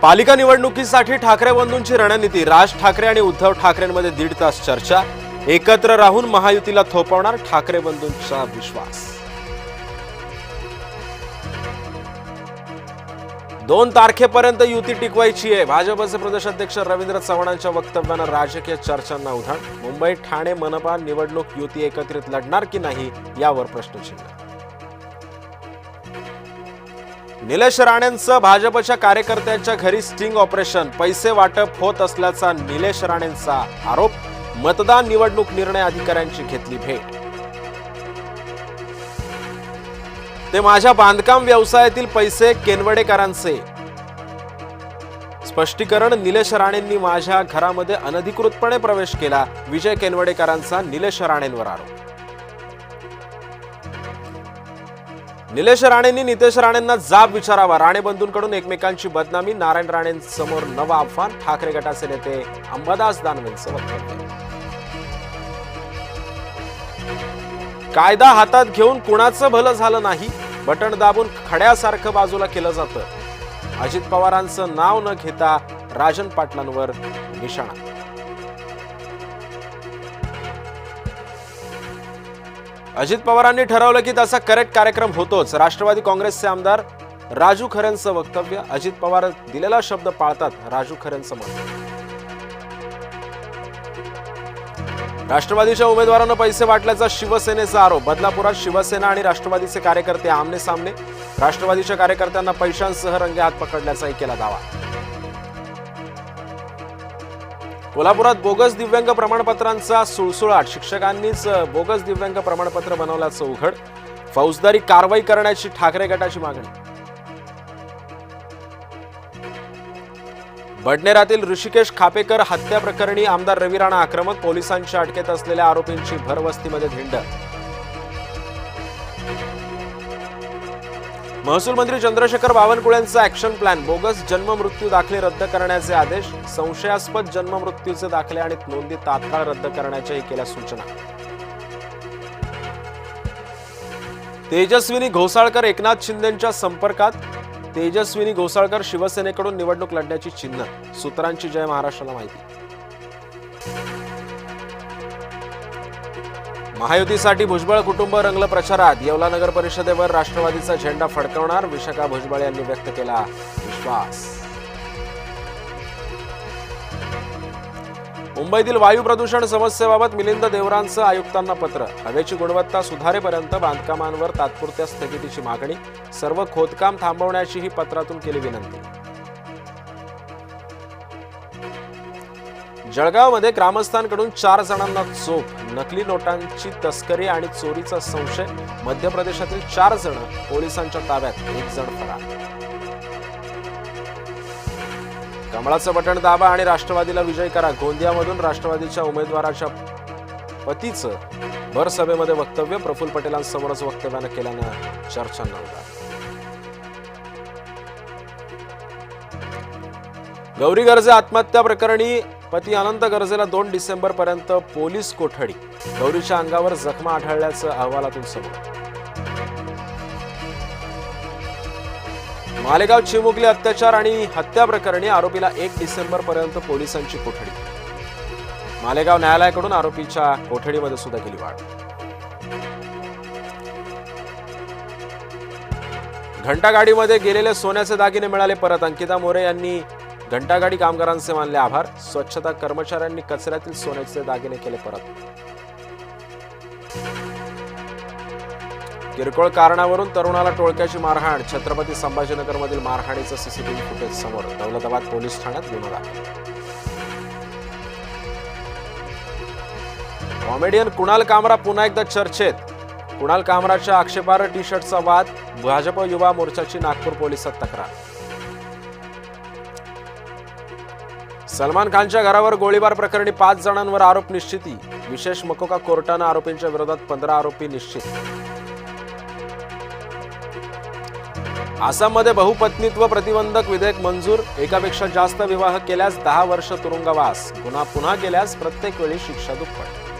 पालिका निवडणुकीसाठी ठाकरे बंधूंची रणनीती। राज ठाकरे आणि उद्धव ठाकरेंमध्ये 1.5 तास चर्चा। एकत्र राहून महायुतीला थोपवणार ठाकरे बंधूंचा विश्वास। 2 तारखेपर्यंत युती टिकवायची आहे। भाजपचे प्रदेशाध्यक्ष रवींद्र चव्हाणांच्या वक्तव्यानं राजकीय चर्चांना उधाण। मुंबई ठाणे मनपा निवडणूक युती एकत्रित लढणार की नाही यावर प्रश्नचिन्ह। निलेश राणेंचं भाजपच्या कार्यकर्त्यांच्या घरी स्टिंग ऑपरेशन। पैसे वाटप होत असल्याचा निलेश राणेंचा आरोप। मतदान निवडणूक निर्णय अधिकाऱ्यांची घेतली भेट। ते माझ्या बांधकाम व्यवसायातील पैसे केनवडेकरांचे। स्पष्टीकरण। निलेश राणेंनी माझ्या घरामध्ये अनधिकृतपणे प्रवेश केला। विजय केनवडेकरांचा निलेश राणेंवर आरोप। निलेश राणेंनी नितेश राणेंना जाब विचारावा। राणे बंधूंकडून एकमेकांची बदनामी। नारायण राणेंसमोर नवा आव्हान। ठाकरे गटाचे नेते अंबादास दानवेंचं वक्तव्य। कायदा हातात घेऊन कुणाचं भलं झालं नाही। बटण दाबून खड्यासारखं बाजूला केलं जातं। अजित पवारांचं नाव न घेता राजन पाटलांवर निशाणा। अजित पवारांनी ठरवलं की त्याचा करेक्ट कार्यक्रम होतोच। राष्ट्रवादी काँग्रेसचे आमदार राजू खरेंचं वक्तव्य। अजित पवार दिलेला शब्द पाळतात, राजू खरेंचं मत। राष्ट्रवादीच्या उमेदवारांना पैसे वाटल्याचा शिवसेनेचा आरोप। बदलापुरात शिवसेना आणि राष्ट्रवादीचे कार्यकर्ते आमने सामने। राष्ट्रवादीच्या कार्यकर्त्यांना पैशांसह रंगेहात पकडल्याचाही केला दावा। कोल्हापुरात बोगस दिव्यांग प्रमाणपत्रांचा सुळसुळाट। शिक्षकांनीच बोगस दिव्यांग प्रमाणपत्र बनवल्याचं उघड। फौजदारी कारवाई करण्याची ठाकरे गटाची मागणी। बडनेरातील ऋषिकेश खापेकर हत्या प्रकरणी आमदार रवी राणा आक्रमक। पोलिसांच्या अटकेत असलेल्या आरोपींची भरवस्तीमध्ये धिंड। महसूल मंत्री चंद्रशेखर बावनकुळेंचा ऍक्शन प्लॅन। बोगस जन्म मृत्यू दाखले रद्द करण्याचे आदेश। संशयास्पद जन्म मृत्यूचे दाखले आणि नोंदी तात्काळ रद्द करण्याच्याही केल्या सूचना। तेजस्विनी घोसाळकर एकनाथ शिंदेंच्या संपर्कात। तेजस्विनी घोसाळकर शिवसेनेकडून निवडणूक लढण्याची चिन्ह। सूत्रांची जय महाराष्ट्राला माहिती। महायुतीसाठी भुजबळ कुटुंब रंगलं प्रचारात। येवला नगर परिषदेवर राष्ट्रवादीचा झेंडा फडकवणार। विशाखा भुजबळ यांनी व्यक्त केला विश्वास। मुंबईतील वायू प्रदूषण समस्येबाबत मिलिंद देवरांचं आयुक्तांना पत्र। हवेची गुणवत्ता सुधारेपर्यंत बांधकामांवर तात्पुरत्या स्थगितीची मागणी। सर्व खोदकाम थांबवण्याचीही पत्रातून केली विनंती। जळगावमध्ये ग्रामस्थांकडून 4 जणांना चोप। नकली नोटांची तस्करी आणि चोरीचा संशय। मध्य प्रदेशातील 4 जण पोलिसांच्या ताब्यात, 1 जण फरार। कमळाचं बटण दाबा आणि राष्ट्रवादीला विजय करा। गोंदियामधून राष्ट्रवादीच्या उमेदवाराच्या पतीचं भर सभेमध्ये वक्तव्य। प्रफुल्ल पटेलांसमोरच वक्तव्यानं केल्यानं चर्चांना उधाण। गौरी गर्जे आत्महत्या प्रकरणी पती अनंत गर्जेला 2 डिसेंबरपर्यंत पोलीस कोठडी। गौरीच्या अंगावर जखमा आढळल्याचं अहवालातून समोर। मालेगाव चिमुकली अत्याचार आणि हत्या प्रकरणी आरोपीला 1 डिसेंबरपर्यंत पोलिसांची कोठडी। मालेगाव न्यायालयाकडून आरोपीच्या कोठडीमध्ये सुद्धा केली वाढ। घंटागाडीमध्ये गेलेले सोन्याचे दागिने मिळाले परत। अंकिता मोरे यांनी घंटागाडी कामगारांचे मानले आभार। स्वच्छता कर्मचाऱ्यांनी कचऱ्यातील सोन्याचे दागिने केले परत। किरकोळ कारणावरून तरुणाला टोळक्याची मारहाण। छत्रपती संभाजीनगरमधील मारहाणीचं सीसीटीव्ही फुटेज समोर। दौलताबाद पोलीस ठाण्यात गुन्हा दाखल। कॉमेडियन कुणाल कामरा पुन्हा एकदा चर्चेत। कुणाल कामराच्या आक्षेपार्ह टी शर्टचा वाद। भाजप युवा मोर्चाची नागपूर पोलिसात तक्रार। सलमान खानच्या घरावर गोळीबार प्रकरणी 5 जणांवर आरोप निश्चिती। विशेष मकोका कोर्टानं आरोपींच्या विरोधात 15 आरोपी निश्चित। आसाममध्ये बहुपत्नीत्व प्रतिबंधक विधेयक मंजूर। एकापेक्षा जास्त विवाह केल्यास 10 वर्ष तुरुंगवास। गुन्हा पुन्हा केल्यास प्रत्येक वेळी शिक्षा दुप्पट।